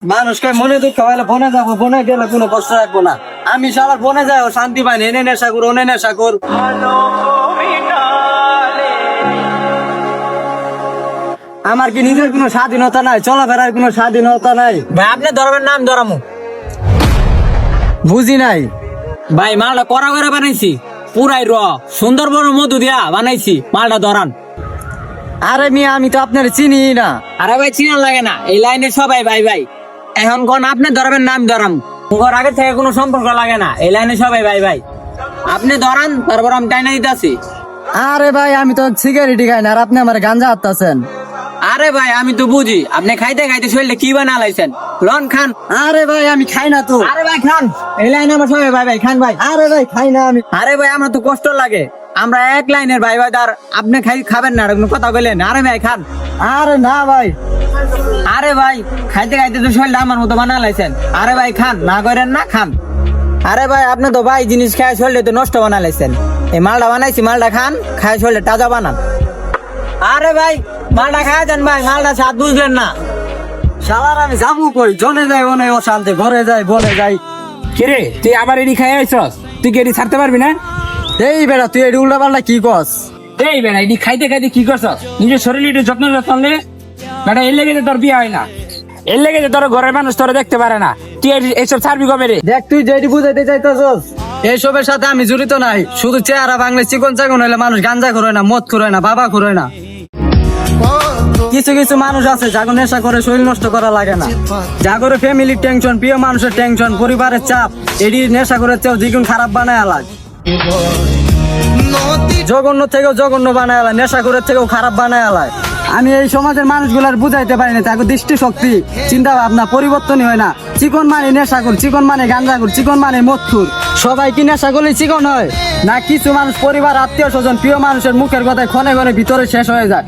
মানুষকে মনে দুঃখ হলে বনে যাবো, বনে গেলে কোনো কষ্ট রাখবো না। আমি সবার বনে যাই শান্তি পাই না, এনে নেশা কর ওনে নেশা কর। আমার কি নিজের কোনো স্বাধীনতা নাই, চলাফেরার কোনো স্বাধীনতা নাই? ভাই আপনি ধরবেন নাম ধরামু বুঝি নাই ভাই। মালটা কড়া করে বানাইছি, পুরাই সুন্দরবন মধু দিয়া বানাইছি, মালটা ধরান। আরে মিয়া, আমি তো আপনার চিনি না। আরে ভাই চিনার লাগে না, এই লাইনে সবাই ভাই ভাই। এখন কোন আপনি ধরবেন নাম ধরাম, ওর আগে থেকে কোনো সম্পর্ক লাগে না, এই লাইনে সবাই ভাই ভাই। আপনি ধরান, তারপর আমি টাইনা দিতেছি। আরে ভাই, আমি তো সিগারেটি খাই না, আর আপনি আমার গাঞ্জা হাঁটতেছেন। আরে ভাই আমি তো বুঝি, আপনি খাইতে খাইতে শরীরে কি বানালাইছেন, লন খান। আরে ভাই, আমি খাই না তো। আরে ভাই খান, এই লাইনে আমার সবাই ভাই ভাই, খান ভাই। আরে ভাই, খাই না আমি। আরে ভাই আমার তো কষ্ট লাগে, আমরা এক লাইনের ভাই ভাই। আর আপনি খাবেন না, আর কোনো কথা বললেন। আরে ভাই খান। আরে না ভাই। আরে ভাই খাইতে খাইতে তো শরীরটা আমার মতো বানালাইছেন। আরে ভাই খান, না করেন না, খান। আরে ভাই আপনি তো ভাই জিনিস খায় শরীরে তো নষ্ট বানালাইছেন। এই মালটা বানাইছি, মালটা খান, খায় শরীরে তাজা বানান। আরে ভাই মালটা খায় যান ভাই, মালটা স্বাদ বুঝলেন না। শালার আমি যাবো কই? জনে যাই ওনে অশান্তি, ঘরে যাই বলে যাই। কিরে তুই আবার এডি খাই আইছস? তুই কি এডি ছাড়তে পারবি না? এই বেটা, তুই এটি উল্টা পাল্টা কি কস? এই বেড়া এডি খাইতে খাইতে কি করছস? নিজের শরীর একটু যত্ন লে বেটা। এর লেগে যে তোর বিয়ে হয় না, এর লেগে যে তোর ঘরের মানুষ তোরা দেখতে পারে না। তুই এইসব ছাড়বি কবে রে? দেখ, তুই যেটি বুঝাইতে চাইতেছস এইসবের সাথে আমি জড়িত নাই। শুধু চেহারা বাংলা চিকন চাকন হলে মানুষ গাঞ্জা করে না, মদ করে না, বাবা করে না। কিছু কিছু মানুষ আছে যাগো নেশা করে শরীর নষ্ট করা লাগে না, জাগরে ফ্যামিলির টেনশন, প্রিয় মানুষের টেনশন, পরিবারের চাপ, এটি নেশা করে চেয়েও দ্বিগুণ খারাপ বানায় আলাগ। জঘন্য থেকেও জঘন্য বানায় আলায়, নেশা করে থেকেও খারাপ বানায় আলায়। আমি এই সমাজের মানুষগুলার বুঝাইতে পারি না, তাকে দৃষ্টি শক্তি চিন্তা ভাবনা পরিবর্তনই হয় না। চিকন মানে নেশা কর, চিকন মানে গাঞ্জা কর, চিকন মানে মদ খুর। সবাই কি নেশা করলে চিকন হয় না? কিছু মানুষ পরিবার, আত্মীয় স্বজন, প্রিয় মানুষের মুখের কথায় ক্ষণে ক্ষণে ভিতরে শেষ হয়ে যায়।